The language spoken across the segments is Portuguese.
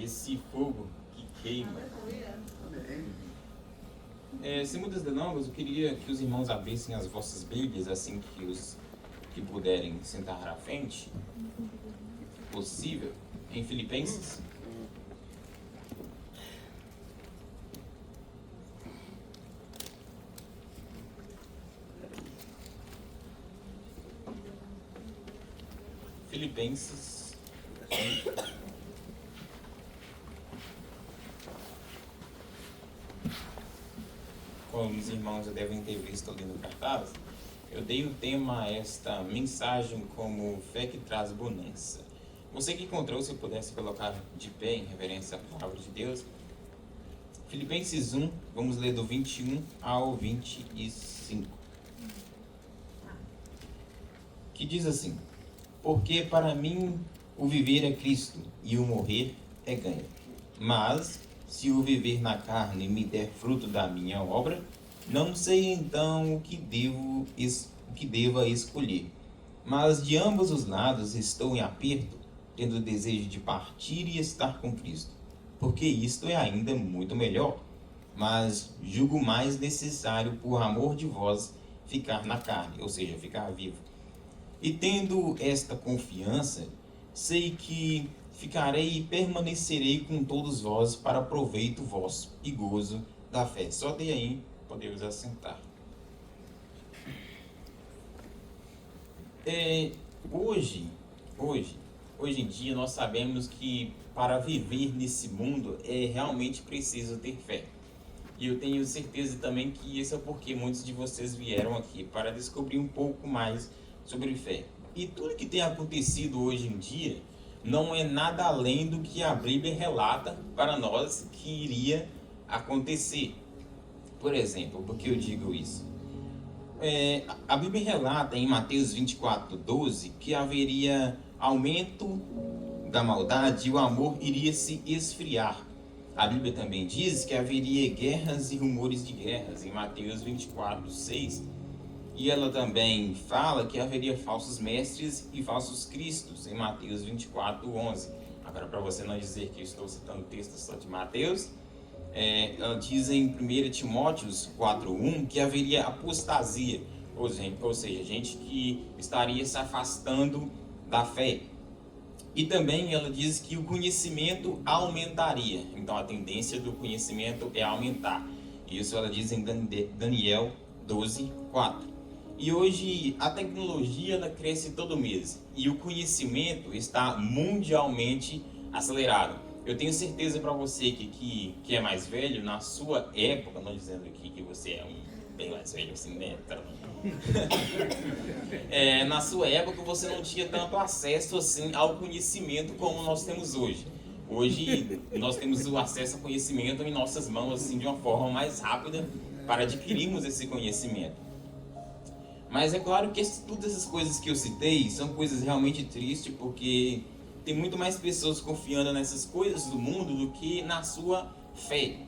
esse fogo que queima. Sem muitas delongas, eu queria que os irmãos abrissem as vossas Bíblias assim que os que puderem sentar à frente, se possível, em Filipenses. Filipenses. Como os irmãos já devem ter visto ali no cartaz, eu dei o tema a esta mensagem como fé que traz bonança. Você que encontrou, se pudesse colocar de pé em reverência à palavra de Deus. Filipenses 1, vamos ler do 21 ao 25. Que diz assim: porque para mim o viver é Cristo e o morrer é ganho. Mas se o viver na carne me der fruto da minha obra, não sei então o que deva escolher. Mas de ambos os lados estou em aperto, tendo o desejo de partir e estar com Cristo, porque isto é ainda muito melhor. Mas julgo mais necessário, por amor de vós, ficar na carne, ou seja, ficar vivo. E tendo esta confiança, sei que ficarei e permanecerei com todos vós para proveito vosso e gozo da fé. Só de aí podemos assentar. Hoje em dia, nós sabemos que para viver nesse mundo é realmente preciso ter fé. E eu tenho certeza também que esse é o porquê muitos de vocês vieram aqui, para descobrir um pouco mais sobre fé. E tudo que tem acontecido hoje em dia não é nada além do que a Bíblia relata para nós que iria acontecer. Por exemplo, por que eu digo isso? A Bíblia relata em Mateus 24:12 que haveria aumento da maldade e o amor iria se esfriar. A Bíblia também diz que haveria guerras e rumores de guerras em Mateus 24:6. E ela também fala que haveria falsos mestres e falsos cristos em Mateus 24:11. Agora, para você não dizer que eu estou citando textos só de Mateus, ela diz em 1 Timóteo 4:1 que haveria apostasia, ou seja, gente que estaria se afastando da fé. E também ela diz que o conhecimento aumentaria. Então a tendência do conhecimento é aumentar. Isso ela diz em Daniel 12:4. E hoje a tecnologia ela cresce todo mês e o conhecimento está mundialmente acelerado. Eu tenho certeza para você que é mais velho, na sua época, não dizendo aqui que você é bem mais velho assim, né? Na sua época você não tinha tanto acesso assim ao conhecimento como nós temos hoje. Hoje nós temos o acesso ao conhecimento em nossas mãos assim de uma forma mais rápida para adquirirmos esse conhecimento. Mas é claro que todas essas coisas que eu citei são coisas realmente tristes, porque tem muito mais pessoas confiando nessas coisas do mundo do que na sua fé.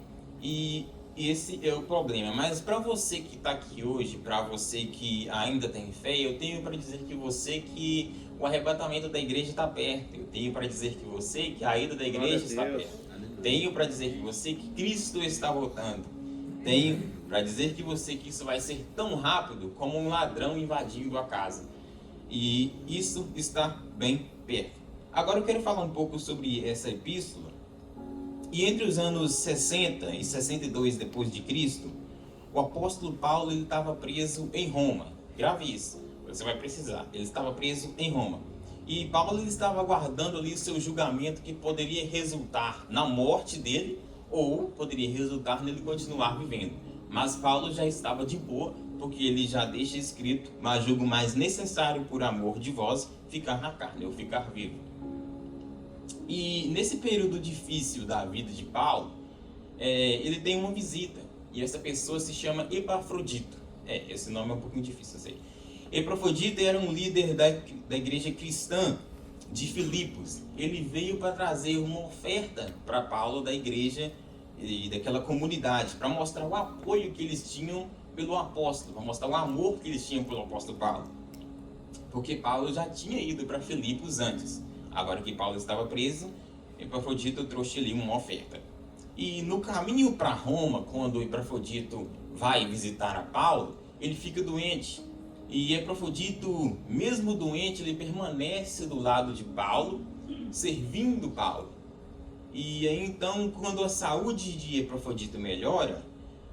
E esse é o problema. Mas para você que está aqui hoje, para você que ainda tem fé, eu tenho para dizer que o arrebatamento da igreja está perto. Eu tenho para dizer que a ida da igreja está perto. Tenho para dizer que Cristo está voltando. Tenho para dizer que isso vai ser tão rápido como um ladrão invadindo a casa. E isso está bem perto. Agora eu quero falar um pouco sobre essa epístola. E entre os anos 60 e 62 depois de Cristo, o apóstolo Paulo estava preso em Roma. Grave isso, você vai precisar. Ele estava preso em Roma. E Paulo ele estava aguardando ali o seu julgamento, que poderia resultar na morte dele ou poderia resultar nele continuar vivendo. Mas Paulo já estava de boa, porque ele já deixa escrito: mas julgo mais necessário por amor de vós ficar na carne, ou ficar vivo. E nesse período difícil da vida de Paulo, ele tem uma visita, e essa pessoa se chama Epafrodito. Esse nome é um pouquinho difícil, eu sei. Epafrodito era um líder da igreja cristã de Filipos. Ele veio para trazer uma oferta para Paulo da igreja e daquela comunidade, para mostrar o apoio que eles tinham pelo apóstolo, para mostrar o amor que eles tinham pelo apóstolo Paulo. Porque Paulo já tinha ido para Filipos antes. Agora que Paulo estava preso, Epafrodito trouxe ali uma oferta. E no caminho para Roma, quando Epafrodito vai visitar a Paulo, ele fica doente. E Epafrodito, mesmo doente, ele permanece do lado de Paulo, servindo Paulo. E aí, então, quando a saúde de Epafrodito melhora,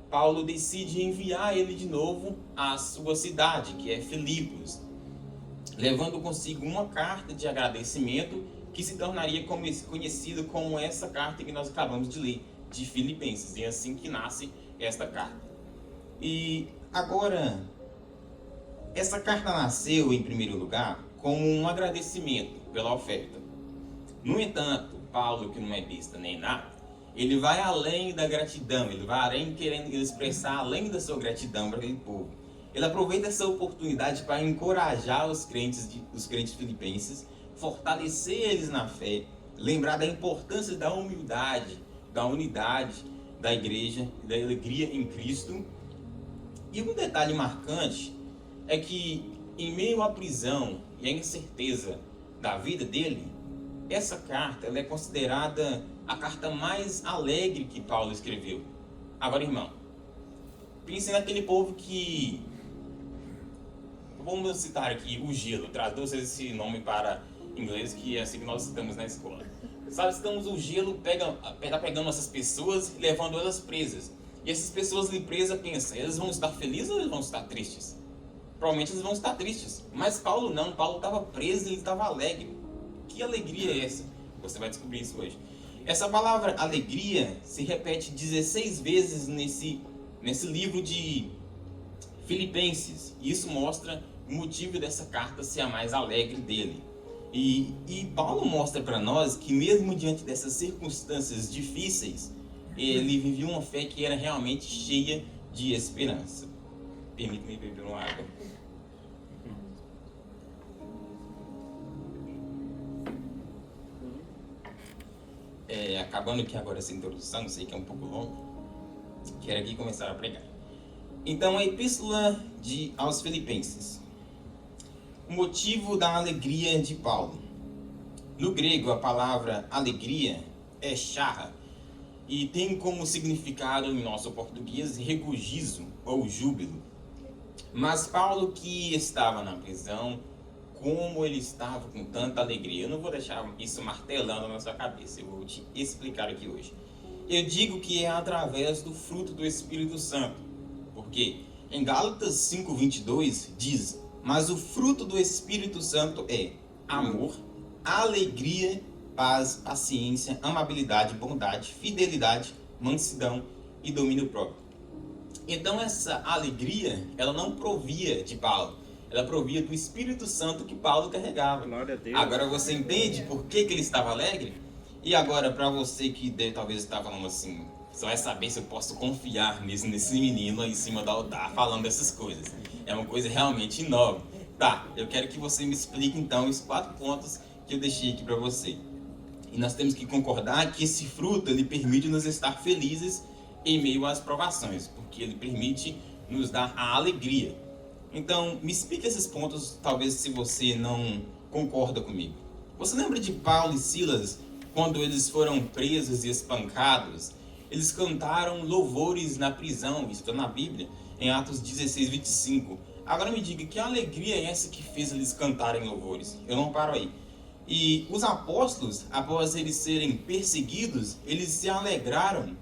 Paulo decide enviar ele de novo à sua cidade, que é Filipos, levando consigo uma carta de agradecimento que se tornaria conhecida como essa carta que nós acabamos de ler, de Filipenses. E é assim que nasce esta carta. E agora, essa carta nasceu, em primeiro lugar, como um agradecimento pela oferta. No entanto, Paulo, que não é besta nem nada, ele vai além da gratidão, ele vai além querendo expressar além da sua gratidão para aquele povo. Ele aproveita essa oportunidade para encorajar os crentes filipenses, fortalecer eles na fé, lembrar da importância da humildade, da unidade da igreja, da alegria em Cristo. E um detalhe marcante é que, em meio à prisão e à incerteza da vida dele, essa carta ela é considerada a carta mais alegre que Paulo escreveu. Agora, irmão, pense naquele povo que... Vamos citar aqui o gelo. Traduz esse nome para inglês, que é assim que nós citamos na escola. Sabe, estamos o gelo tá pegando essas pessoas e levando elas presas. E essas pessoas ali presas pensam, eles vão estar felizes ou eles vão estar tristes? Provavelmente eles vão estar tristes. Mas Paulo não, Paulo estava preso e ele estava alegre. Que alegria é essa? Você vai descobrir isso hoje. Essa palavra alegria se repete 16 vezes nesse livro de Filipenses. E isso mostra o motivo dessa carta ser a mais alegre dele. E Paulo mostra para nós que mesmo diante dessas circunstâncias difíceis, ele vivia uma fé que era realmente cheia de esperança. Permite-me beber uma água. Acabando aqui agora essa introdução, sei que é um pouco longa, quero aqui começar a pregar. Então, a epístola aos Filipenses. O motivo da alegria de Paulo. No grego, a palavra alegria é charra e tem como significado em nosso português regozijo ou júbilo. Mas Paulo, que estava na prisão, como ele estava com tanta alegria? Eu não vou deixar isso martelando na sua cabeça, eu vou te explicar aqui hoje. Eu digo que é através do fruto do Espírito Santo, porque em Gálatas 5:22 diz: mas o fruto do Espírito Santo é amor, alegria, paz, paciência, amabilidade, bondade, fidelidade, mansidão e domínio próprio. Então essa alegria, ela não provia de Paulo, ela provia do Espírito Santo que Paulo carregava. Glória a Deus. Agora você entende por que ele estava alegre? E agora, para você que talvez está falando assim, só vai saber se eu posso confiar nesse menino aí em cima do altar falando dessas coisas. É uma coisa realmente enorme. Tá, eu quero que você me explique então os 4 pontos que eu deixei aqui para você. E nós temos que concordar que esse fruto, ele permite nos estar felizes em meio às provações, porque ele permite nos dar a alegria. Então, me explique esses pontos, talvez se você não concorda comigo. Você lembra de Paulo e Silas, quando eles foram presos e espancados? Eles cantaram louvores na prisão, isso está na Bíblia, em Atos 16:25. Agora me diga, que alegria é essa que fez eles cantarem louvores? Eu não paro aí. E os apóstolos, após eles serem perseguidos, eles se alegraram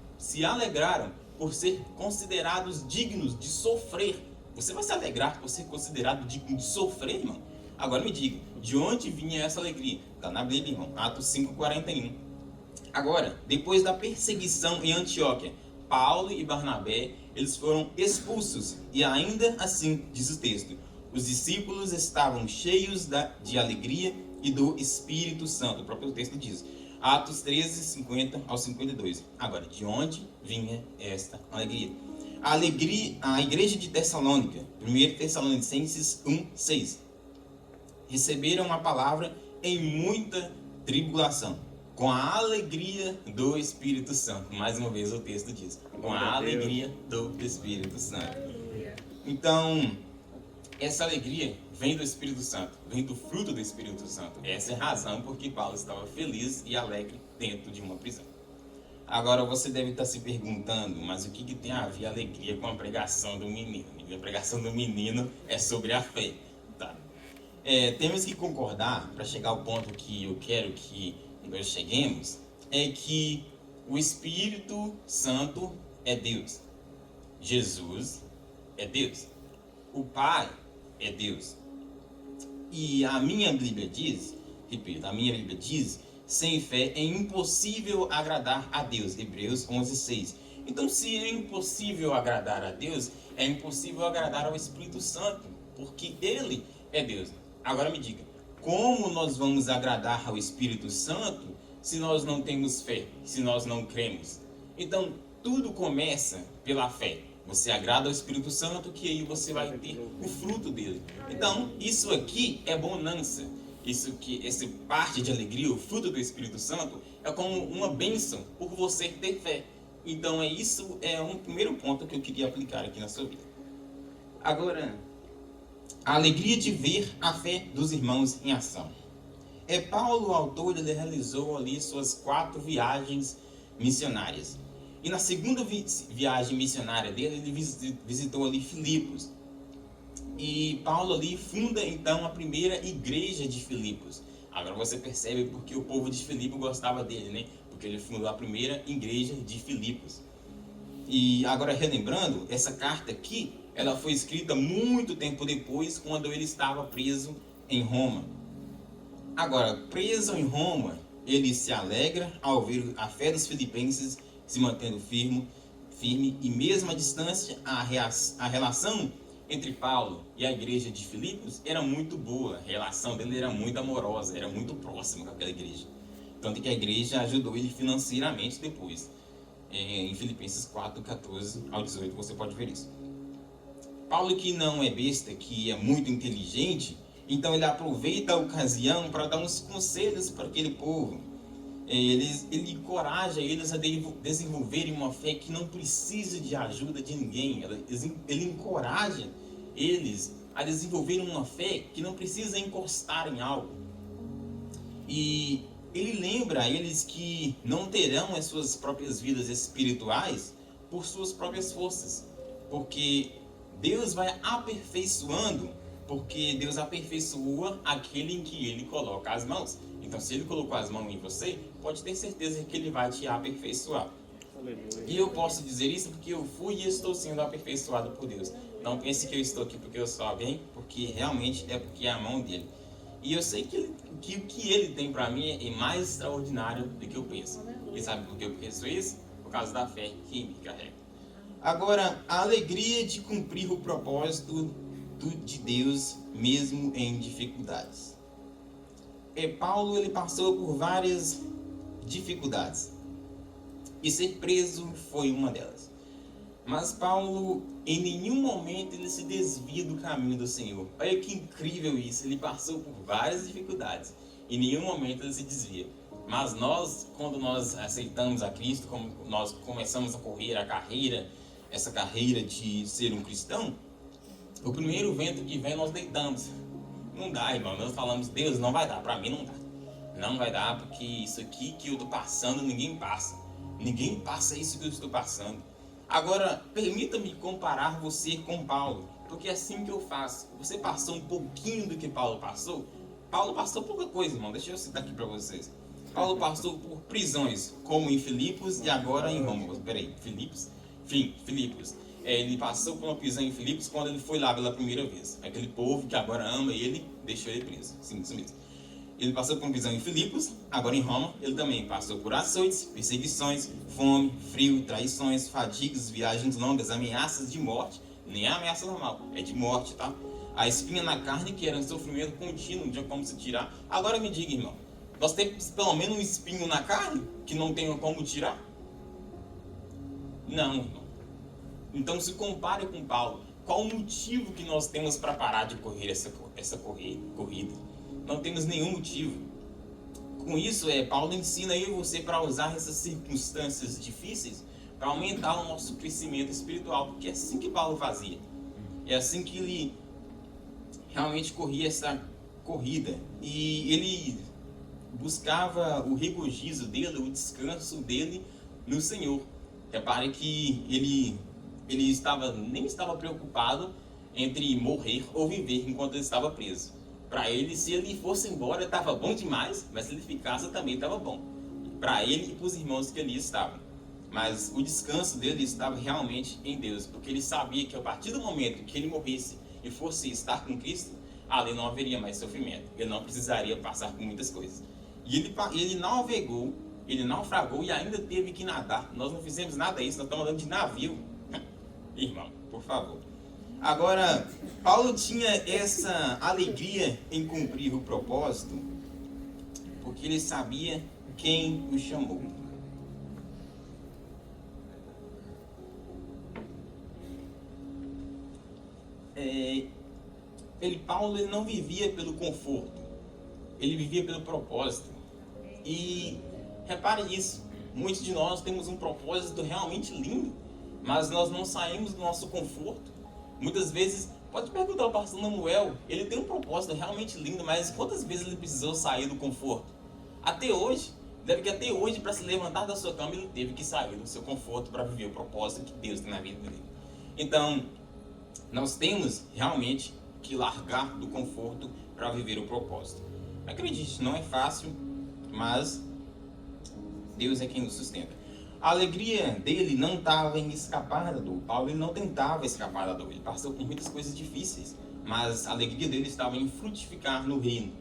por ser considerados dignos de sofrer. Você vai se alegrar por ser considerado digno de sofrer, irmão? Agora me diga, de onde vinha essa alegria? Está na Bíblia, irmão, Atos 5:41. Agora, depois da perseguição em Antioquia, Paulo e Barnabé, eles foram expulsos. E ainda assim, diz o texto, os discípulos estavam cheios de alegria e do Espírito Santo. O próprio texto diz. Atos 13:50 ao 52. Agora, de onde vinha esta alegria? A igreja de Tessalônica, 1 Tessalonicenses 1:6. Receberam a palavra em muita tribulação, com a alegria do Espírito Santo. Mais uma vez o texto diz, com a alegria do Espírito Santo. Então, essa alegria vem do Espírito Santo, vem do fruto do Espírito Santo. Essa é a razão por que Paulo estava feliz e alegre dentro de uma prisão. Agora você deve estar se perguntando, mas o que tem a ver a alegria com a pregação do menino? A pregação do menino é sobre a fé, tá? Temos que concordar, para chegar ao ponto que eu quero que nós cheguemos, é que o Espírito Santo é Deus, Jesus é Deus, o Pai é Deus. E a minha Bíblia diz, repito, a minha Bíblia diz, sem fé é impossível agradar a Deus, Hebreus 11:6. Então, se é impossível agradar a Deus, é impossível agradar ao Espírito Santo, porque Ele é Deus. Agora me diga, como nós vamos agradar ao Espírito Santo se nós não temos fé, se nós não cremos? Então, tudo começa pela fé. Você agrada ao Espírito Santo, que aí você vai ter o fruto dele. Então, isso aqui é bonança. Essa parte de alegria, o fruto do Espírito Santo, é como uma bênção por você ter fé. Então, isso é um primeiro ponto que eu queria aplicar aqui na sua vida. Agora, a alegria de ver a fé dos irmãos em ação. Paulo, o autor, ele realizou ali suas 4 viagens missionárias. E na segunda viagem missionária dele, ele visitou ali Filipos. E Paulo ali funda então a primeira igreja de Filipos. Agora você percebe porque o povo de Filipos gostava dele, né? Porque ele fundou a primeira igreja de Filipos. E agora relembrando, essa carta aqui, ela foi escrita muito tempo depois, quando ele estava preso em Roma. Agora, preso em Roma, ele se alegra ao ver a fé dos filipenses se mantendo firme e mesmo à distância, a relação entre Paulo e a igreja de Filipos era muito boa. A relação dele era muito amorosa, era muito próxima com aquela igreja. Tanto que a igreja ajudou ele financeiramente depois. Em Filipenses 4, 14 ao 18 você pode ver isso. Paulo, que não é besta, que é muito inteligente, então ele aproveita a ocasião para dar uns conselhos para aquele povo. Ele encoraja eles a desenvolverem uma fé que não precisa de ajuda de ninguém. Ele encoraja eles a desenvolverem uma fé que não precisa encostar em algo. E ele lembra a eles que não terão as suas próprias vidas espirituais por suas próprias forças, porque Deus vai aperfeiçoando, porque Deus aperfeiçoa aquele em que Ele coloca as mãos. Então, se Ele colocou as mãos em você, pode ter certeza que Ele vai te aperfeiçoar. Aleluia. E eu posso dizer isso porque eu fui e estou sendo aperfeiçoado por Deus. Não pense que eu estou aqui porque eu sou alguém, porque realmente é porque é a mão dele. E eu sei que o que Ele tem para mim é mais extraordinário do que eu penso. E sabe por que eu penso isso? Por causa da fé que me carrega. Agora, a alegria de cumprir o propósito de Deus, mesmo em dificuldades. Paulo, ele passou por várias dificuldades, e ser preso foi uma delas. Mas Paulo, em nenhum momento, ele se desvia do caminho do Senhor. Olha que incrível isso, ele passou por várias dificuldades, em nenhum momento ele se desvia. Mas nós, quando nós aceitamos a Cristo, como nós começamos a correr essa carreira de ser um cristão, o primeiro vento que vem nós deitamos. Não dá, irmão. Nós falamos, Deus, não vai dar. Pra mim não dá. Não vai dar, porque isso aqui que eu estou passando, ninguém passa. Ninguém passa isso que eu estou passando. Agora, permita-me comparar você com Paulo, porque é assim que eu faço. Você passou um pouquinho do que Paulo passou? Paulo passou pouca coisa, irmão. Deixa eu citar aqui para vocês. Paulo passou por prisões, como em Filipos e agora em Roma. Peraí, Filipos? Filipos. Ele passou por uma prisão em Filipos quando ele foi lá pela primeira vez. Aquele povo que agora ama ele, deixou ele preso. Sim, isso mesmo. Ele passou por uma prisão em Filipos, agora em Roma. Ele também passou por açoites, perseguições, fome, frio, traições, fadigas, viagens longas, ameaças de morte. Nem é ameaça normal, é de morte, tá? A espinha na carne, que era um sofrimento contínuo, não tinha como se tirar. Agora me diga, irmão, nós temos pelo menos um espinho na carne que não tem como tirar? Não, irmão. Então se compare com Paulo. Qual o motivo que nós temos para parar de correr essa corrida? Não temos nenhum motivo. Com isso, Paulo ensina eu e você para usar essas circunstâncias difíceis para aumentar o nosso crescimento espiritual, porque é assim que Paulo fazia. É assim que ele realmente corria essa corrida. E ele buscava o regozijo dele, o descanso dele no Senhor. Repare que ele nem estava preocupado entre morrer ou viver enquanto ele estava preso. Para ele, se ele fosse embora, estava bom demais, mas se ele ficasse também estava bom. Para ele e para os irmãos que ali estavam. Mas o descanso dele estava realmente em Deus, porque ele sabia que a partir do momento que ele morresse e fosse estar com Cristo, ali não haveria mais sofrimento. Ele não precisaria passar por muitas coisas. E ele navegou, ele naufragou e ainda teve que nadar. Nós não fizemos nada disso, nós estamos andando de navio. Irmão, por favor. Agora, Paulo tinha essa alegria em cumprir o propósito, porque ele sabia quem o chamou. Paulo não vivia pelo conforto, ele vivia pelo propósito. E repare isso, muitos de nós temos um propósito realmente lindo, mas nós não saímos do nosso conforto. Muitas vezes, pode perguntar ao pastor Samuel, ele tem um propósito realmente lindo, mas quantas vezes ele precisou sair do conforto? Até hoje, para se levantar da sua cama, ele teve que sair do seu conforto para viver o propósito que Deus tem na vida dele. Então, nós temos realmente que largar do conforto para viver o propósito. Acredite, não é fácil, mas Deus é quem nos sustenta. A alegria dele não estava em escapar da dor. Paulo ele não tentava escapar da dor. Ele passou por muitas coisas difíceis, mas a alegria dele estava em frutificar no reino.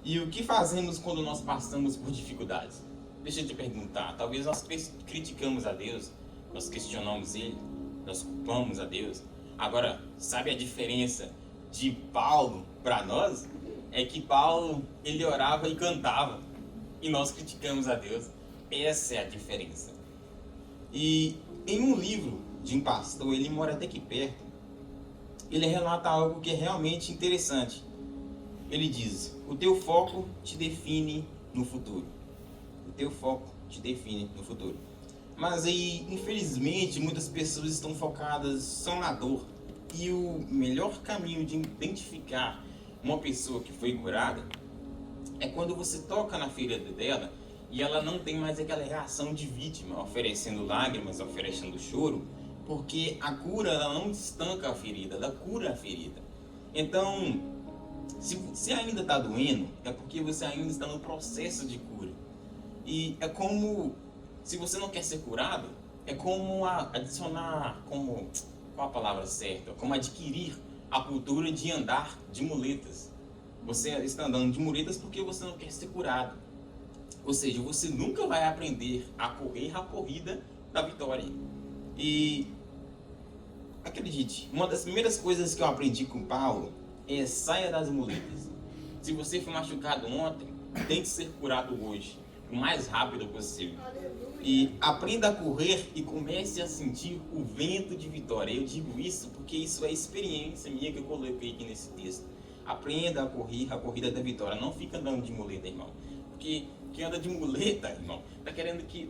E o que fazemos quando nós passamos por dificuldades? Deixa eu te perguntar. Talvez nós criticamos a Deus, nós questionamos Ele, nós culpamos a Deus. Agora, sabe a diferença de Paulo para nós? É que Paulo, ele orava e cantava, e nós criticamos a Deus. Essa é a diferença. E em um livro de um pastor, ele mora até aqui perto, ele relata algo que é realmente interessante. Ele diz: o teu foco te define no futuro. O teu foco te define no futuro. Mas aí, infelizmente, muitas pessoas estão focadas só na dor. E o melhor caminho de identificar uma pessoa que foi curada é quando você toca na ferida dela e ela não tem mais aquela reação de vítima, oferecendo lágrimas, oferecendo choro, porque a cura ela não estanca a ferida, ela cura a ferida. Então, se ainda está doendo, é porque você ainda está no processo de cura. E é como, se você não quer ser curado, é como adicionar, qual a palavra certa? Como adquirir a cultura de andar de muletas. Você está andando de muletas porque você não quer ser curado. Ou seja, você nunca vai aprender a correr a corrida da vitória. E acredite, uma das primeiras coisas que eu aprendi com Paulo é: saia das muletas. Se você foi machucado ontem, tem que ser curado hoje, o mais rápido possível. E aprenda a correr e comece a sentir o vento de vitória. Eu digo isso porque isso é experiência minha que eu coloquei aqui nesse texto. Aprenda a correr a corrida da vitória. Não fica andando de muleta, irmão. Porque quem anda de muleta, irmão,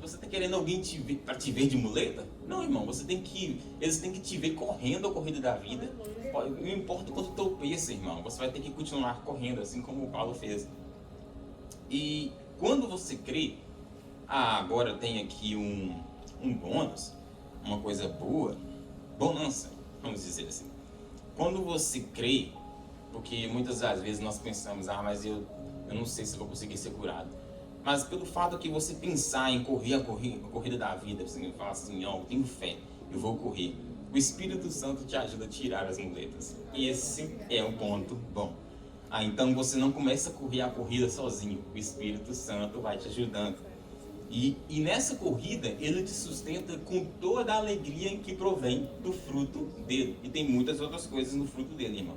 você tá querendo alguém para te ver de muleta? Não, irmão, eles têm que te ver correndo a corrida da vida. Não importa quanto tropeça, irmão, você vai ter que continuar correndo, assim como o Paulo fez. E quando você crê, agora tem aqui um bônus, uma coisa boa, bonança, vamos dizer assim. Quando você crê, porque muitas das vezes nós pensamos: mas eu não sei se vou conseguir ser curado. Mas pelo fato que você pensar em correr a corrida da vida, você fala assim: eu tenho fé, eu vou correr. O Espírito Santo te ajuda a tirar as muletas. E esse é o ponto bom. Então você não começa a correr a corrida sozinho. O Espírito Santo vai te ajudando. E nessa corrida, ele te sustenta com toda a alegria que provém do fruto dele. E tem muitas outras coisas no fruto dele, irmão.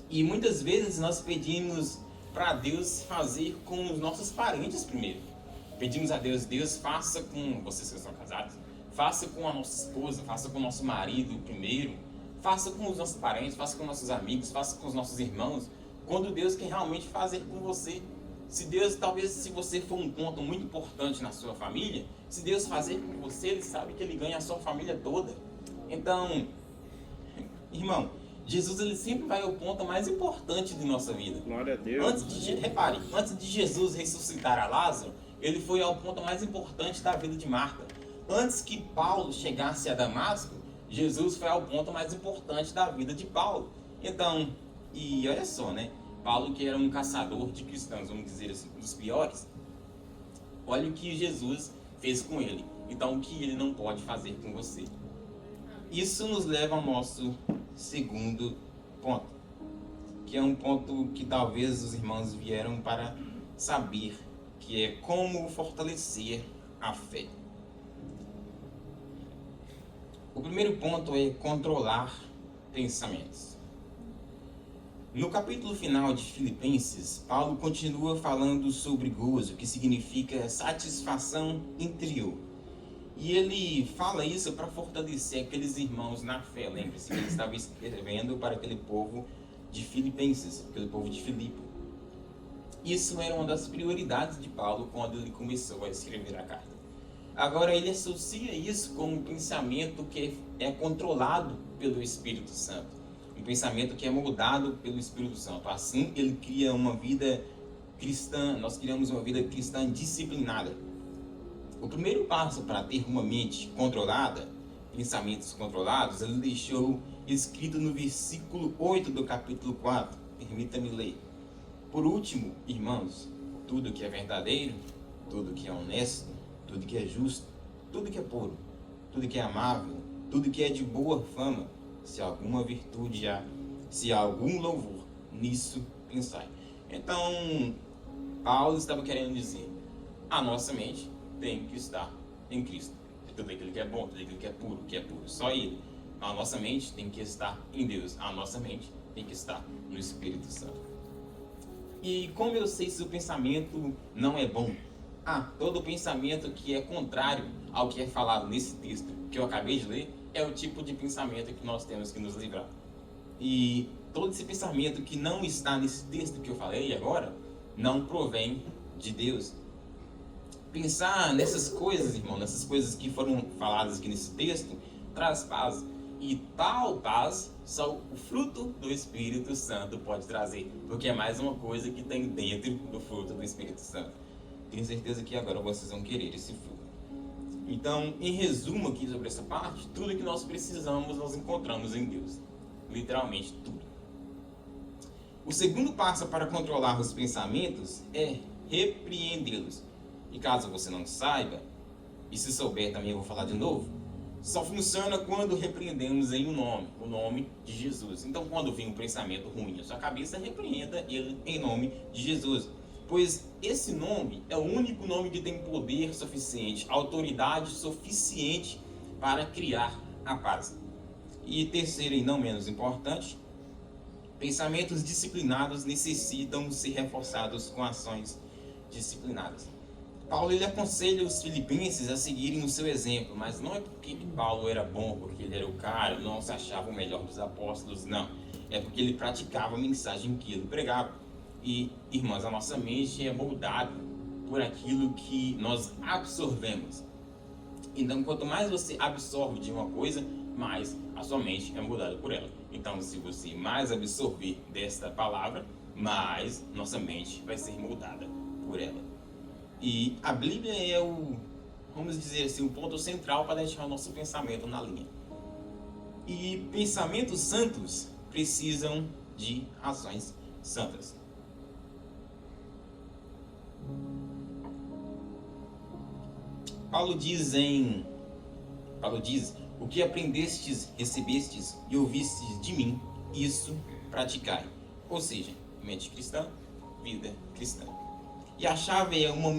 E muitas vezes nós pedimos para Deus fazer com os nossos parentes primeiro. Pedimos a Deus: Deus, faça com vocês que são casados, faça com a nossa esposa, faça com o nosso marido primeiro, faça com os nossos parentes, faça com nossos amigos, faça com os nossos irmãos. Quando Deus quer realmente fazer com você. Se Deus, talvez se você for um ponto muito importante na sua família, se Deus fazer com você, Ele sabe que Ele ganha a sua família toda. Então, irmão, Jesus ele sempre vai ao ponto mais importante de nossa vida. Glória a Deus. Repare, antes de Jesus ressuscitar a Lázaro, ele foi ao ponto mais importante da vida de Marta. Antes que Paulo chegasse a Damasco, Jesus foi ao ponto mais importante da vida de Paulo. Então, e olha só, né? Paulo, que era um caçador de cristãos, vamos dizer assim, um dos piores, olha o que Jesus fez com ele. Então, o que ele não pode fazer com você. Isso nos leva ao nosso segundo ponto, que é um ponto que talvez os irmãos vieram para saber, que é como fortalecer a fé. O primeiro ponto é controlar pensamentos. No capítulo final de Filipenses, Paulo continua falando sobre gozo, que significa satisfação interior. E ele fala isso para fortalecer aqueles irmãos na fé. Lembre-se que ele estava escrevendo para aquele povo de Filipenses, aquele povo de Filipe. Isso era uma das prioridades de Paulo quando ele começou a escrever a carta. Agora ele associa isso com um pensamento que é controlado pelo Espírito Santo. Um pensamento que é moldado pelo Espírito Santo. Assim ele cria uma vida cristã, nós criamos uma vida cristã disciplinada. O primeiro passo para ter uma mente controlada, pensamentos controlados, ele deixou escrito no versículo 8 do capítulo 4. Permita-me ler. Por último, irmãos, tudo que é verdadeiro, tudo que é honesto, tudo que é justo, tudo que é puro, tudo que é amável, tudo que é de boa fama, se alguma virtude há, se há algum louvor, nisso pensai. Então, Paulo estava querendo dizer, a nossa mente tem que estar em Cristo. Tudo aquilo que é bom, tudo aquilo que é puro, só Ele. A nossa mente tem que estar em Deus, a nossa mente tem que estar no Espírito Santo. E como eu sei se o pensamento não é bom? Todo pensamento que é contrário ao que é falado nesse texto que eu acabei de ler é o tipo de pensamento que nós temos que nos livrar. E todo esse pensamento que não está nesse texto que eu falei agora não provém de Deus. Pensar nessas coisas, irmão, nessas coisas que foram faladas aqui nesse texto, traz paz. E tal paz só o fruto do Espírito Santo pode trazer, porque é mais uma coisa que tem dentro do fruto do Espírito Santo. Tenho certeza que agora vocês vão querer esse fruto. Então, em resumo aqui sobre essa parte, tudo que nós precisamos nós encontramos em Deus. Literalmente tudo. O segundo passo para controlar os pensamentos é repreendê-los. E caso você não saiba, e se souber também eu vou falar de novo, só funciona quando repreendemos em o nome de Jesus. Então, quando vem um pensamento ruim na sua cabeça, repreenda ele em nome de Jesus. Pois esse nome é o único nome que tem poder suficiente, autoridade suficiente para criar a paz. E terceiro e não menos importante, pensamentos disciplinados necessitam ser reforçados com ações disciplinadas. Paulo ele aconselha os filipenses a seguirem o seu exemplo, mas não é porque Paulo era bom, porque ele era o cara, não se achava o melhor dos apóstolos, não. É porque ele praticava a mensagem que ele pregava. E, irmãos, a nossa mente é moldada por aquilo que nós absorvemos. Então, quanto mais você absorve de uma coisa, mais a sua mente é moldada por ela. Então, se você mais absorver desta palavra, mais nossa mente vai ser moldada por ela. E a Bíblia é vamos dizer assim, o ponto central para deixar o nosso pensamento na linha. E pensamentos santos precisam de ações santas. Paulo diz, o que aprendestes, recebestes e ouvistes de mim, isso praticai. Ou seja, mente cristã, vida cristã. E a chave é uma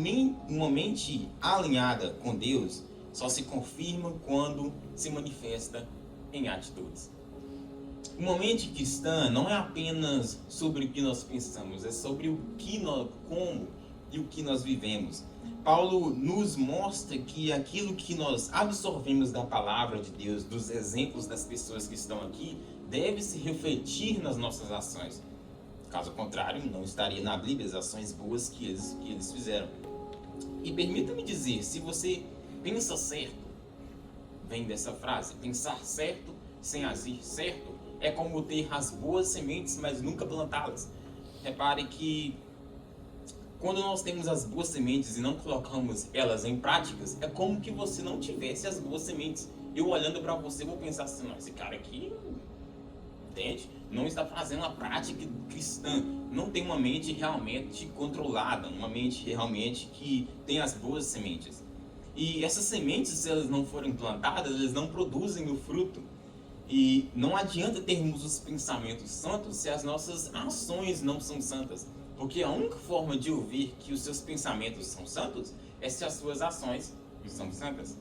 mente alinhada com Deus só se confirma quando se manifesta em atitudes. Uma mente cristã não é apenas sobre o que nós pensamos, é sobre como e o que nós vivemos. Paulo nos mostra que aquilo que nós absorvemos da palavra de Deus, dos exemplos das pessoas que estão aqui, deve se refletir nas nossas ações. Caso contrário, não estaria na Bíblia as ações boas que eles fizeram. E permita-me dizer, se você pensa certo, vem dessa frase, pensar certo sem agir certo, é como ter as boas sementes, mas nunca plantá-las. Repare que quando nós temos as boas sementes e não colocamos elas em práticas, é como que você não tivesse as boas sementes. Eu olhando para você vou pensar assim, não, esse cara aqui, entende? Não está fazendo uma prática cristã, não tem uma mente realmente controlada, uma mente realmente que tem as boas sementes. E essas sementes, se elas não forem plantadas, elas não produzem o fruto. E não adianta termos os pensamentos santos se as nossas ações não são santas. Porque a única forma de ouvir que os seus pensamentos são santos é se as suas ações são santas.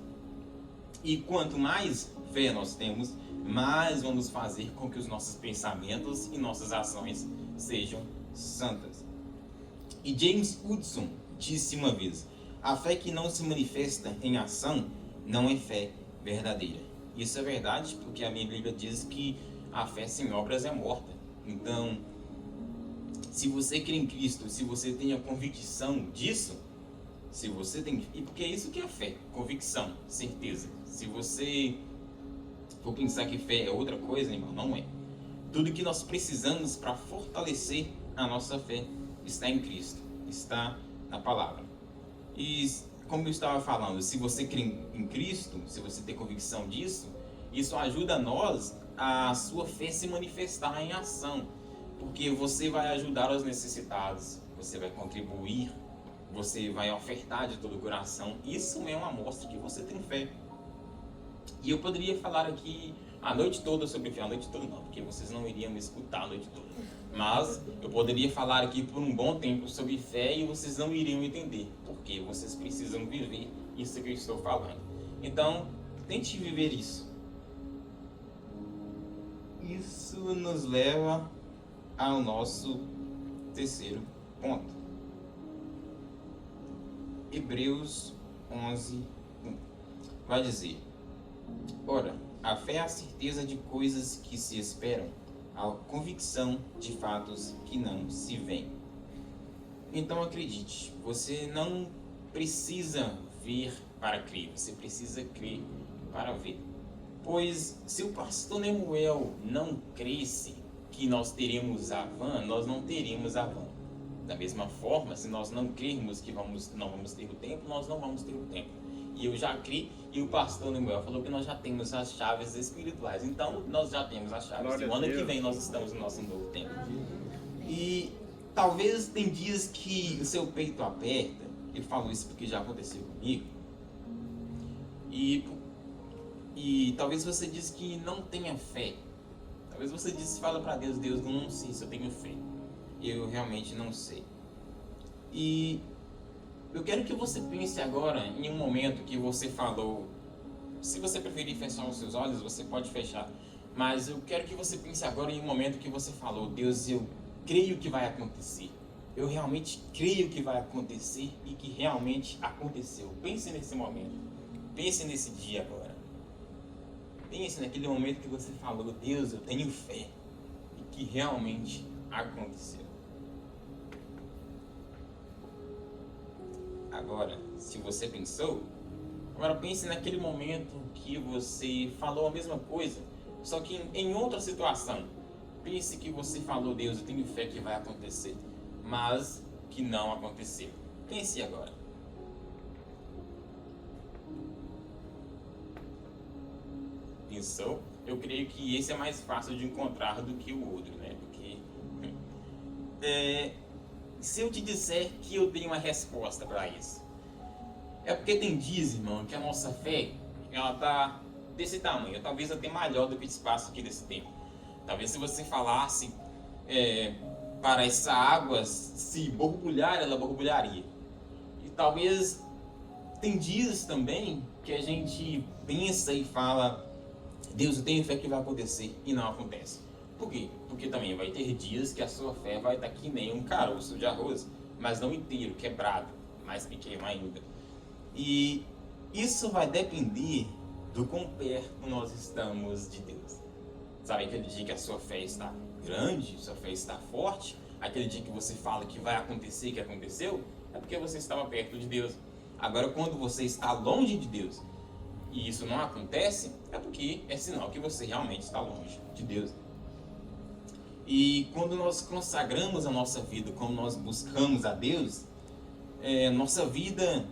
E quanto mais fé nós temos, mais vamos fazer com que os nossos pensamentos e nossas ações sejam santas. E James Hudson disse uma vez: a fé que não se manifesta em ação não é fé verdadeira. Isso é verdade, porque a minha Bíblia diz que a fé sem obras é morta. Então, se você crê em Cristo, se você tem a convicção disso, se você tem, e porque é isso que é fé, convicção, certeza. Se você for pensar que fé é outra coisa, irmão, não é. Tudo que nós precisamos para fortalecer a nossa fé está em Cristo, está na palavra. E como eu estava falando, se você crê em Cristo, se você tem convicção disso, isso ajuda nós a sua fé se manifestar em ação, porque você vai ajudar os necessitados, você vai contribuir, você vai ofertar de todo o coração. Isso é uma amostra que você tem fé. E eu poderia falar aqui a noite toda sobre fé, a noite toda não, porque vocês não iriam me escutar a noite toda. Mas eu poderia falar aqui por um bom tempo sobre fé e vocês não iriam entender, porque vocês precisam viver isso que eu estou falando. Então, tente viver isso. Isso nos leva ao nosso terceiro ponto. Hebreus 11, 1. Vai dizer: ora, a fé é a certeza de coisas que se esperam, a convicção de fatos que não se veem. Então acredite, você não precisa ver para crer, você precisa crer para ver. Pois se o pastor Nemuel não cresce que nós teríamos a van, nós não teríamos a van. Da mesma forma, se nós não crermos que não vamos ter o tempo, nós não vamos ter o tempo. E eu já criei, e o pastor Nemuel falou que nós já temos as chaves espirituais. Então, nós já temos as chaves. E o ano que vem nós estamos no nosso novo tempo. E talvez tem dias que o seu peito aperta. Eu falo isso porque já aconteceu comigo. E talvez você diz que não tenha fé. Talvez você fala para Deus: Deus, eu não sei se eu tenho fé. Eu realmente não sei. E eu quero que você pense agora em um momento que você falou. Se você preferir fechar os seus olhos, você pode fechar. Mas eu quero que você pense agora em um momento que você falou: Deus, eu creio que vai acontecer. Eu realmente creio que vai acontecer e que realmente aconteceu. Pense nesse momento. Pense nesse dia agora. Pense naquele momento que você falou: Deus, eu tenho fé. E que realmente aconteceu. Agora, se você pensou, agora pense naquele momento que você falou a mesma coisa, só que em outra situação. Pense que você falou: Deus, eu tenho fé que vai acontecer, mas que não aconteceu. Pense agora. Pensou? Eu creio que esse é mais fácil de encontrar do que o outro, né? Porque se eu te disser que eu tenho uma resposta para isso, é porque tem dias, irmão, que a nossa fé, ela tá desse tamanho, talvez até maior do que o espaço aqui desse tempo. Talvez se você falasse para essa água se borbulhar, ela borbulharia. E talvez tem dias também que a gente pensa e fala: Deus, eu tenho fé que vai acontecer, e não acontece. Por quê? Porque também vai ter dias que a sua fé vai estar que nem um caroço de arroz, mas não inteiro, quebrado, mais pequeno ainda. E isso vai depender do quão perto nós estamos de Deus. Sabe aquele dia que a sua fé está grande, sua fé está forte, aquele dia que você fala que vai acontecer, que aconteceu, é porque você estava perto de Deus. Agora, quando você está longe de Deus e isso não acontece, é porque é sinal que você realmente está longe de Deus. E quando nós consagramos a nossa vida, quando nós buscamos a Deus, nossa vida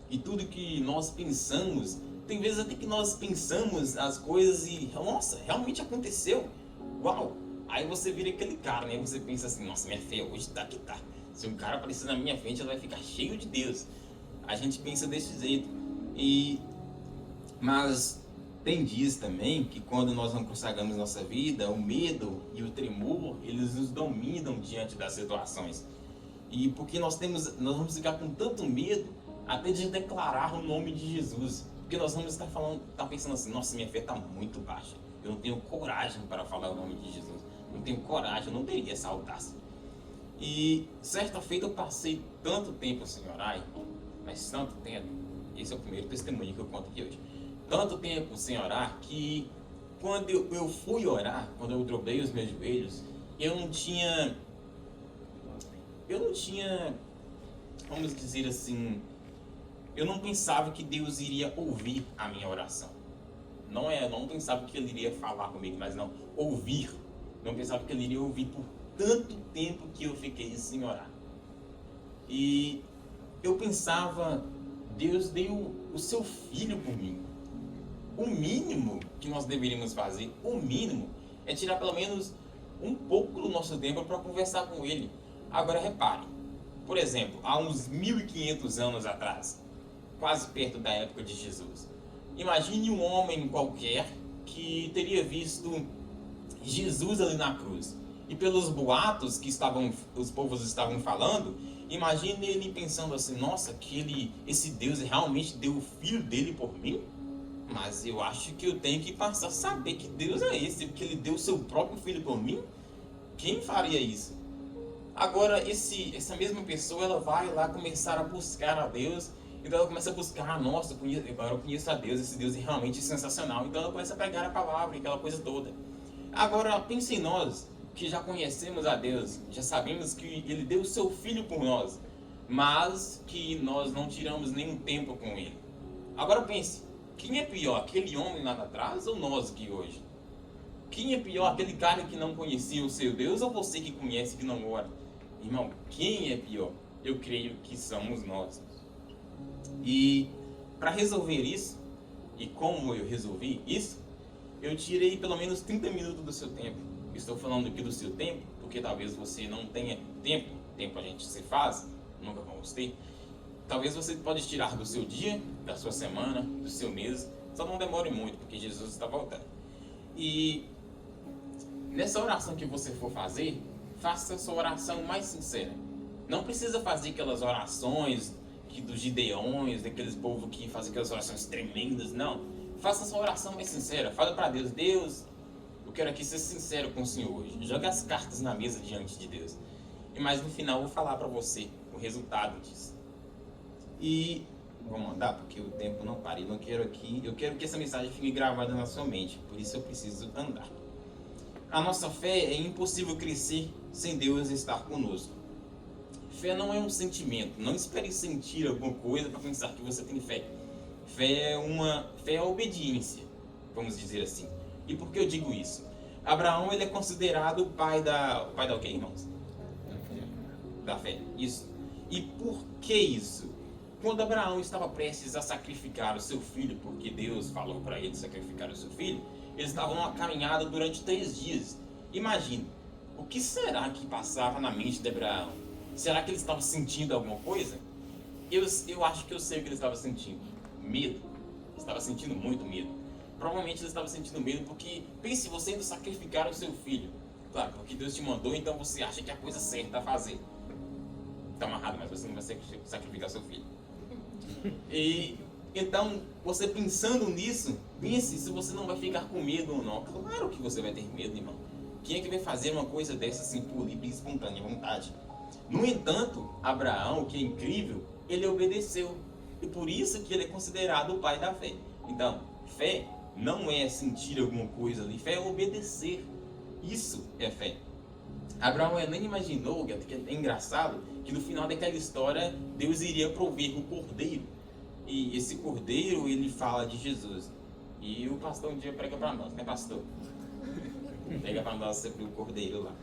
e tudo que nós pensamos, tem vezes até que nós pensamos as coisas e, nossa, realmente aconteceu. Uau! Aí você vira aquele cara, né? Você pensa assim, nossa, minha fé hoje tá que tá. Se um cara aparecer na minha frente, ela vai ficar cheio de Deus. A gente pensa desse jeito. Mas tem dias também que quando nós não consagramos nossa vida, o medo e o tremor, eles nos dominam diante das situações. E porque nós vamos ficar com tanto medo até de declarar o nome de Jesus. Porque nós vamos estar pensando assim, nossa, minha fé está muito baixa. Eu não tenho coragem para falar o nome de Jesus. Não tenho coragem, eu não teria essa audácia. E certa feita eu passei tanto tempo sem orar, mas tanto tempo, esse é o primeiro testemunho que eu conto aqui hoje. Tanto tempo sem orar que quando eu fui orar, quando eu dobrei os meus joelhos, eu não tinha, vamos dizer assim, eu não pensava que Deus iria ouvir a minha oração. Não pensava que Ele iria falar comigo, mas não, ouvir. Não pensava que Ele iria ouvir por tanto tempo que eu fiquei sem orar. E eu pensava, Deus deu o seu filho por mim. O mínimo que nós deveríamos fazer, o mínimo, é tirar pelo menos um pouco do nosso tempo para conversar com Ele. Agora repare, por exemplo, há uns 1500 anos atrás, quase perto da época de Jesus, imagine um homem qualquer que teria visto Jesus ali na cruz. E pelos boatos que os povos estavam falando, imagine ele pensando assim, nossa, esse Deus realmente deu o filho dele por mim? Mas eu acho que eu tenho que passar a saber que Deus é esse, porque Ele deu o seu próprio filho por mim? Quem faria isso? Agora, essa mesma pessoa, ela vai lá começar a buscar a Deus, então ela começa a buscar, nossa, agora eu conheço a Deus, esse Deus é realmente sensacional, então ela começa a pegar a palavra e aquela coisa toda. Agora, pense em nós, que já conhecemos a Deus, já sabemos que Ele deu o seu filho por nós, mas que nós não tiramos nenhum tempo com Ele. Agora pense, quem é pior, aquele homem lá atrás ou nós aqui hoje? Quem é pior, aquele cara que não conhecia o seu Deus ou você que conhece que não ora? Irmão, quem é pior? Eu creio que somos nós. E para resolver isso, e como eu resolvi isso, eu tirei pelo menos 30 minutos do seu tempo. Estou falando aqui do seu tempo, porque talvez você não tenha tempo a gente se faz, nunca vamos ter. Talvez você pode tirar do seu dia, da sua semana, do seu mês, só não demore muito, porque Jesus está voltando. E nessa oração que você for fazer, faça a sua oração mais sincera. Não precisa fazer aquelas orações dos gideões, daqueles povos que fazem aquelas orações tremendas, não. Faça a sua oração mais sincera. Fala para Deus, Deus, eu quero aqui ser sincero com o Senhor hoje. Joga as cartas na mesa diante de Deus. Mas no final eu vou falar para você o resultado disso. E vamos andar, porque o tempo não para. Eu quero que essa mensagem fique gravada na sua mente. Por isso eu preciso andar. A nossa fé é impossível crescer sem Deus estar conosco. Fé não é um sentimento. Não espere sentir alguma coisa para pensar que você tem fé. Fé é obediência, vamos dizer assim. E por que eu digo isso? Abraão, ele é considerado o pai o quê, irmãos? Da fé. Isso. E por que isso? Quando Abraão estava prestes a sacrificar o seu filho, porque Deus falou para ele sacrificar o seu filho, eles estavam numa caminhada durante 3 dias. Imagine, o que será que passava na mente de Abraão? Será que ele estava sentindo alguma coisa? Eu acho que eu sei o que ele estava sentindo. Medo. Ele estava sentindo muito medo. Provavelmente ele estava sentindo medo porque, pense, você indo sacrificar o seu filho. Claro, porque Deus te mandou, então você acha que é a coisa certa a fazer. Está amarrado, mas você não vai sacrificar seu filho. E então, você pensando nisso, pense se você não vai ficar com medo ou não. Claro que você vai ter medo, irmão. Quem é que vai fazer uma coisa dessa assim por livre e espontânea vontade? No entanto, Abraão, que é incrível, ele obedeceu. E por isso que ele é considerado o pai da fé. Então, fé não é sentir alguma coisa ali, fé é obedecer. Isso é fé. Abraão nem imaginou, que é engraçado, que no final daquela história Deus iria prover o cordeiro. E esse cordeiro, ele fala de Jesus. E o pastor um dia prega para nós, né, pastor? Pega para nós sempre o cordeiro lá.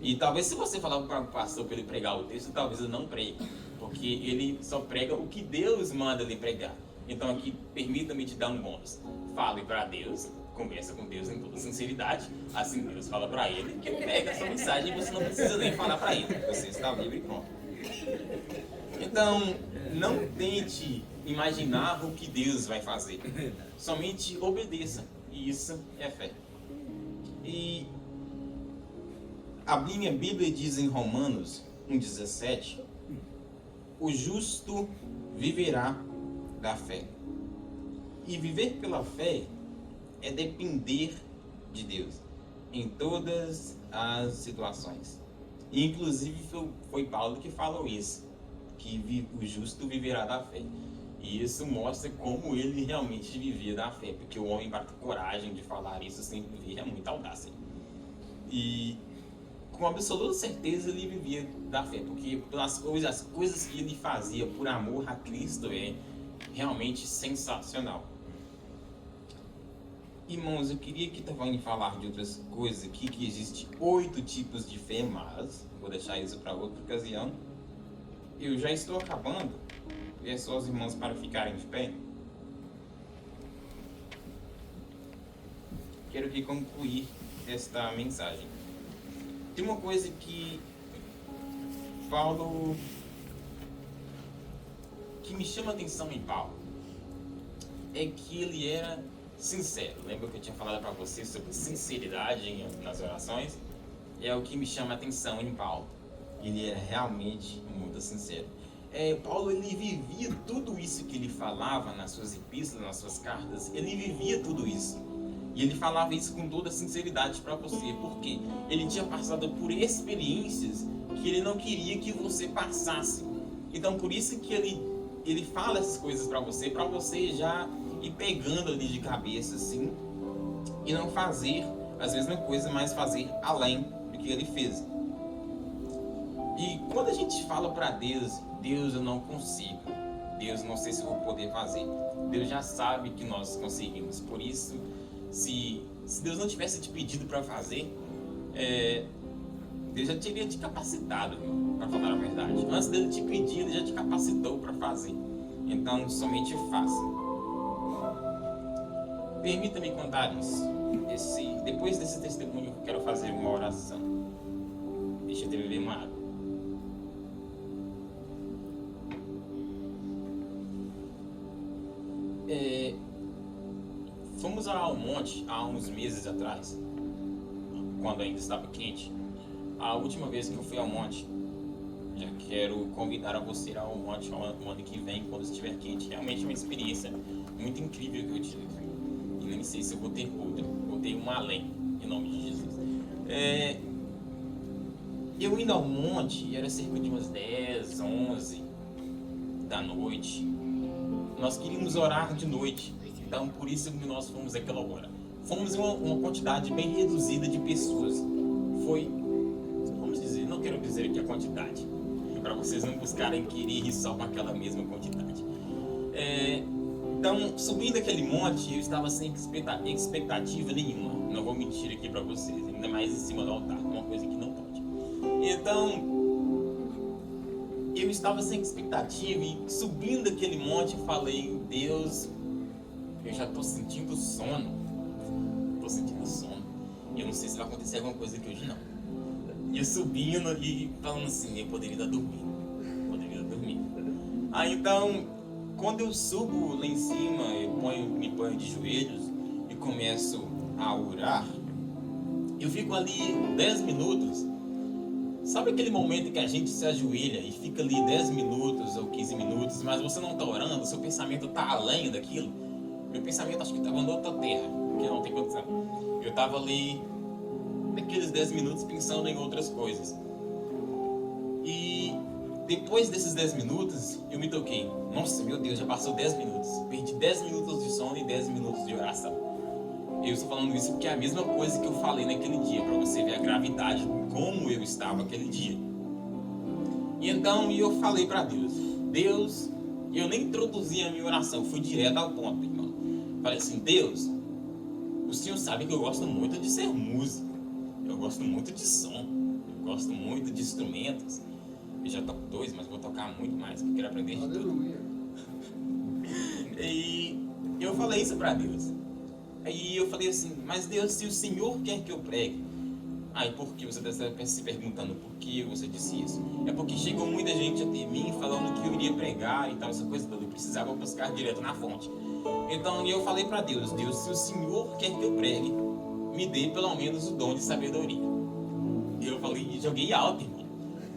E talvez se você falar para o pastor para ele pregar o texto, talvez ele não pregue, porque ele só prega o que Deus manda ele pregar. Então aqui, permita-me te dar um bônus. Fale para Deus, conversa com Deus em toda sinceridade, assim Deus fala para ele, que ele pega a sua mensagem e você não precisa nem falar para ele, você está livre e pronto. Então, não tente imaginar o que Deus vai fazer, somente obedeça, e isso é fé. E a minha Bíblia diz em Romanos 1,17: o justo viverá da fé. E viver pela fé é depender de Deus em todas as situações. E inclusive foi Paulo que falou isso, que o justo viverá da fé. E isso mostra como ele realmente vivia da fé, porque o homem, para ter coragem de falar isso sem viver, é muita audácia. E com absoluta certeza ele vivia da fé, porque as coisas que ele fazia por amor a Cristo é realmente sensacional. Irmãos, eu queria que Tavani falar de outras coisas aqui, que existe 8 tipos de fé, mas vou deixar isso para outra ocasião. Eu já estou acabando. É só os irmãos para ficarem de pé. Quero aqui concluir esta mensagem. Tem uma coisa que Paulo, que me chama a atenção em Paulo, é que ele era sincero. Lembra que eu tinha falado para vocês sobre sinceridade nas orações? É o que me chama a atenção em Paulo. Ele era realmente muito sincero. Paulo, ele vivia tudo isso que ele falava nas suas epístolas, nas suas cartas. Ele vivia tudo isso. E ele falava isso com toda sinceridade para você, porque ele tinha passado por experiências que ele não queria que você passasse. Então, por isso que ele fala essas coisas para você já ir pegando ali de cabeça, assim, e não fazer as mesmas coisas, mas fazer além do que ele fez. E quando a gente fala para Deus, Deus, eu não consigo, Deus, não sei se eu vou poder fazer, Deus já sabe que nós conseguimos. Por isso, se Deus não tivesse te pedido para fazer, Deus já teria te capacitado, para falar a verdade. Antes dele te pedir, ele já te capacitou para fazer. Então, somente faça. Permita-me contar isso. Depois desse testemunho, eu quero fazer uma oração. Deixa eu beber uma água. Fomos ao monte há uns meses atrás, quando ainda estava quente. A última vez que eu fui ao monte, já quero convidar a você ao monte no ano que vem, quando estiver quente. Realmente é uma experiência muito incrível que eu tive. E nem sei se eu vou ter outra. Vou ter uma além, em nome de Jesus. Eu indo ao monte, era cerca de umas 10, 11 da noite. Nós queríamos orar de noite. Então, por isso que nós fomos àquela hora. Fomos uma quantidade bem reduzida de pessoas. Vamos dizer, não quero dizer aqui a quantidade, para vocês não buscarem querer ir só com aquela mesma quantidade. Então, subindo aquele monte, eu estava sem expectativa nenhuma. Não vou mentir aqui para vocês, ainda mais em cima do altar, uma coisa que não pode. Então, eu estava sem expectativa e subindo aquele monte, eu falei, Deus, eu já estou sentindo sono. E eu não sei se vai acontecer alguma coisa aqui hoje não. E eu subindo e falando assim, eu poderia estar dormindo. Aí então, quando eu subo lá em cima, me ponho de joelhos e começo a orar, eu fico ali 10 minutos. Sabe aquele momento que a gente se ajoelha e fica ali 10 minutos ou 15 minutos, mas você não está orando, seu pensamento está além daquilo? Meu pensamento acho que estava em outra terra, porque não tem condição. Eu estava ali, naqueles 10 minutos, pensando em outras coisas. E depois desses 10 minutos, eu me toquei. Nossa, meu Deus, já passou 10 minutos. Perdi 10 minutos de sono e 10 minutos de oração. Eu estou falando isso porque é a mesma coisa que eu falei naquele dia, para você ver a gravidade, como eu estava aquele dia. E então eu falei para Deus, eu nem introduzi a minha oração, fui direto ao ponto, irmão. Falei assim, Deus, o Senhor sabe que eu gosto muito de ser músico. gosto muito de som, eu gosto muito de instrumentos. Eu já toco 2, mas vou tocar muito mais, porque eu quero aprender de tudo. E eu falei isso para Deus. Aí eu falei assim, mas Deus, se o Senhor quer que eu pregue, aí por que você está se perguntando por que você disse isso? É porque chegou muita gente até mim falando que eu iria pregar e tal, essa coisa toda, eu precisava buscar direto na fonte. Então eu falei para Deus, Deus, se o Senhor quer que eu pregue, me dê pelo menos o dom de sabedoria. Eu falei, joguei alto, irmão.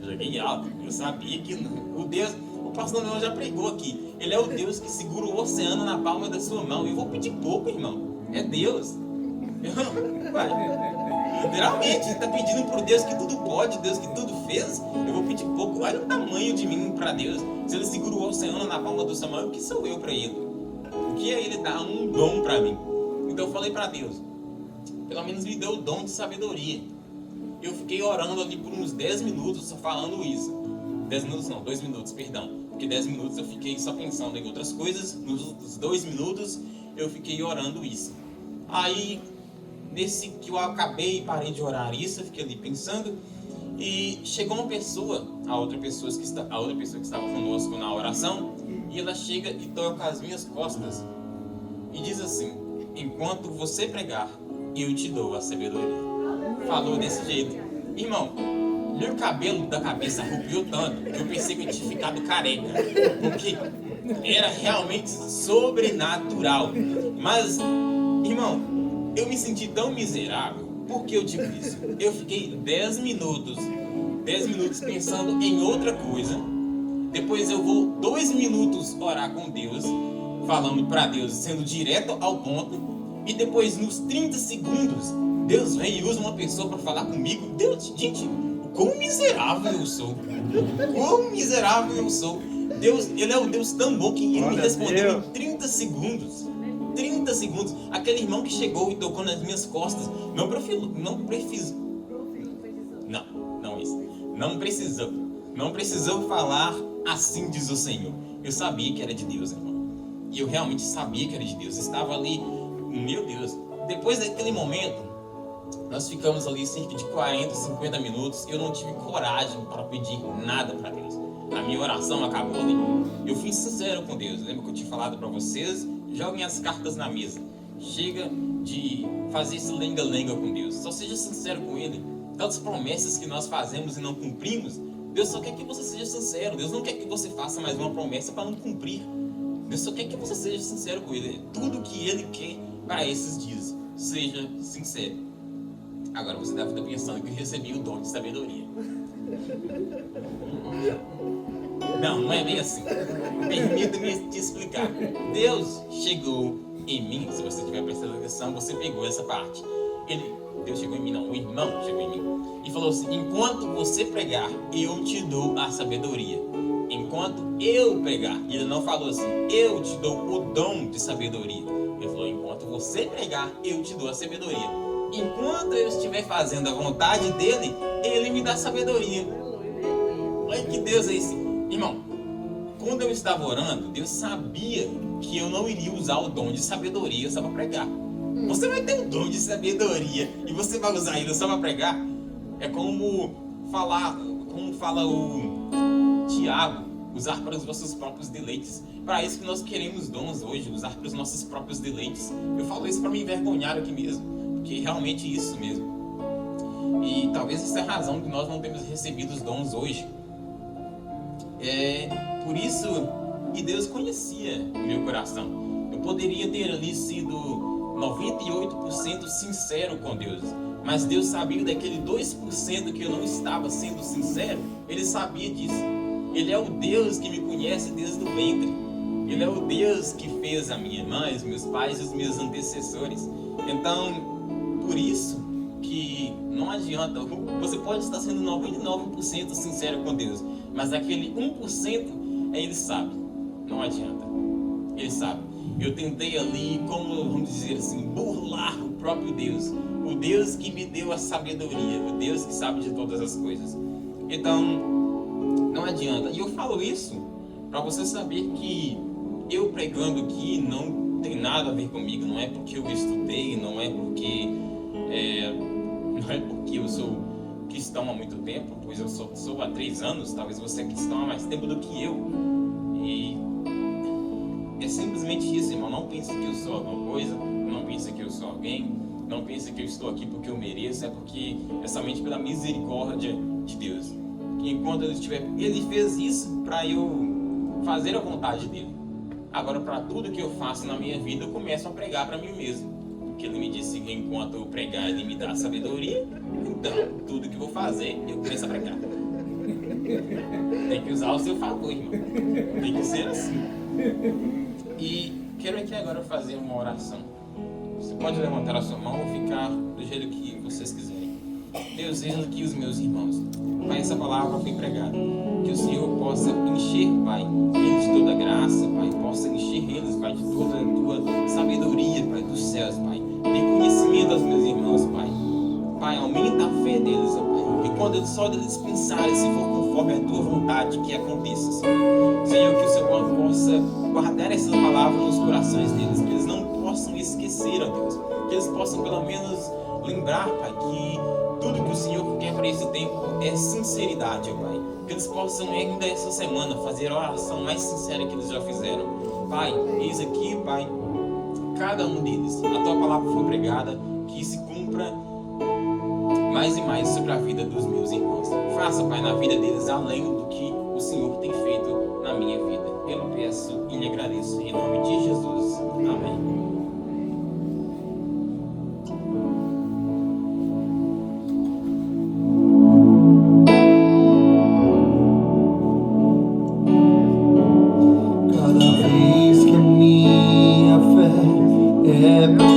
Joguei alto. Eu sabia que o pastor Leão já pregou aqui. Ele é o Deus que segura o oceano na palma da sua mão. Eu vou pedir pouco, irmão. É Deus. Literalmente, ele está pedindo por Deus que tudo pode, Deus que tudo fez. Eu vou pedir pouco. Olha o tamanho de mim para Deus. Se ele segura o oceano na palma da sua mão, o que sou eu para ele? O que é ele dar um dom para mim? Então eu falei para Deus, pelo menos me deu o dom de sabedoria. Eu fiquei orando ali por uns 10 minutos só falando isso. 10 minutos não, 2 minutos, perdão. Porque 10 minutos eu fiquei só pensando em outras coisas. Nos outros 2 minutos eu fiquei orando isso. Aí, nesse que eu acabei e parei de orar isso, eu fiquei ali pensando. E chegou uma pessoa, a outra pessoa que estava conosco na oração. E ela chega e toca as minhas costas. E diz assim, enquanto você pregar, eu te dou a sabedoria. Falou desse jeito. Irmão, meu cabelo da cabeça arrupiou tanto que eu pensei que eu tinha ficado careca. Porque era realmente sobrenatural. Mas, irmão, eu me senti tão miserável. Por que eu digo isso? Eu fiquei 10 minutos pensando em outra coisa. Depois eu vou 2 minutos orar com Deus, falando para Deus, sendo direto ao ponto. E depois, nos 30 segundos, Deus vem e usa uma pessoa para falar comigo. Deus, gente, quão miserável eu sou. Quão miserável eu sou. Deus, Ele é o Deus tão bom que Ele me respondeu em 30 segundos. 30 segundos. Aquele irmão que chegou e tocou nas minhas costas, não precisou falar assim diz o Senhor. Eu sabia que era de Deus, irmão. E eu realmente sabia que era de Deus. Estava ali, meu Deus. Depois daquele momento, nós ficamos ali cerca de 40, 50 minutos. Eu não tive coragem para pedir nada para Deus. A minha oração acabou ali. Eu fui sincero com Deus. Lembra que eu tinha falado para vocês? Joguem as cartas na mesa. Chega de fazer esse lenga-lenga com Deus. Só seja sincero com Ele. Tantas promessas que nós fazemos e não cumprimos, Deus só quer que você seja sincero. Deus não quer que você faça mais uma promessa para não cumprir. Deus só quer que você seja sincero com Ele. Tudo que Ele quer para esses dias. Seja sincero. Agora você deve estar pensando que eu recebi o dom de sabedoria. Não é bem assim. Permita-me te explicar. Deus chegou em mim. Se você estiver prestando atenção, você pegou essa parte. Deus chegou em mim, não. O irmão chegou em mim. E falou assim, enquanto você pregar, eu te dou a sabedoria. Enquanto eu pregar. E ele não falou assim, eu te dou o dom de sabedoria. Ele falou, enquanto você pregar, eu te dou a sabedoria. Enquanto eu estiver fazendo a vontade dele, ele me dá sabedoria. Olha que Deus é esse. Irmão, quando eu estava orando, Deus sabia que eu não iria usar o dom de sabedoria só para pregar. Você vai ter um dom de sabedoria e você vai usar ele só para pregar? É como fala o Tiago, usar para os vossos próprios deleites. Para isso que nós queremos dons hoje, usar para os nossos próprios deleites. Eu falo isso para me envergonhar aqui mesmo, porque realmente é isso mesmo. E talvez essa é a razão que nós não temos recebido os dons hoje. Por isso que Deus conhecia o meu coração. Eu poderia ter ali sido 98% sincero com Deus, mas Deus sabia daquele 2% que eu não estava sendo sincero. Ele sabia disso. Ele é o Deus que me conhece desde o ventre. Ele é o Deus que fez a minha mãe, os meus pais e os meus antecessores. Então, por isso que não adianta. Você pode estar sendo 99% sincero com Deus, mas aquele 1% Ele sabe. Não adianta. Ele sabe. Eu tentei ali, como vamos dizer assim, burlar o próprio Deus. O Deus que me deu a sabedoria. O Deus que sabe de todas as coisas. Então, não adianta. E eu falo isso para você saber que eu pregando aqui não tem nada a ver comigo. Não é porque eu estudei, não é porque não é porque eu sou cristão há muito tempo, pois eu sou há 3 anos, talvez você é cristão há mais tempo do que eu. E é simplesmente isso, irmão. Não pense que eu sou alguma coisa, não pense que eu sou alguém, não pense que eu estou aqui porque eu mereço, é porque é somente pela misericórdia de Deus. Que enquanto ele fez isso para eu fazer a vontade dele. Agora, para tudo que eu faço na minha vida, eu começo a pregar para mim mesmo. Porque ele me disse que enquanto eu pregar, ele me dá sabedoria. Então, tudo que eu vou fazer, eu começo a pregar. Tem que usar o seu favor, irmão. Tem que ser assim. E quero aqui agora fazer uma oração. Você pode levantar a sua mão ou ficar do jeito que vocês quiserem. Deus, veja aqui os meus irmãos. Pai, essa palavra foi pregada. Que o Senhor possa encher, Pai, eles de toda graça, Pai. Possa encher eles, Pai, de toda a tua sabedoria, Pai, dos céus, Pai. Dê conhecimento aos meus irmãos, Pai. Pai, aumenta a fé deles, ó Pai. E quando só deles pensarem, se for conforme a tua vontade, que aconteça, Senhor. Senhor, que o Senhor possa guardar essas palavras nos corações deles, que eles não possam esquecer, ó Deus. Que eles possam pelo menos lembrar, Pai, que tudo que o Senhor quer para esse tempo é sinceridade, ó Pai. Que eles possam ainda essa semana fazer a oração mais sincera que eles já fizeram. Pai, eis aqui, Pai, cada um deles. A tua palavra foi pregada, que se cumpra mais e mais sobre a vida dos meus irmãos. Faça, Pai, na vida deles além do que o Senhor tem feito na minha vida. Eu lhe peço e lhe agradeço. Em nome de Jesus. Amém. Cada vez que a minha fé é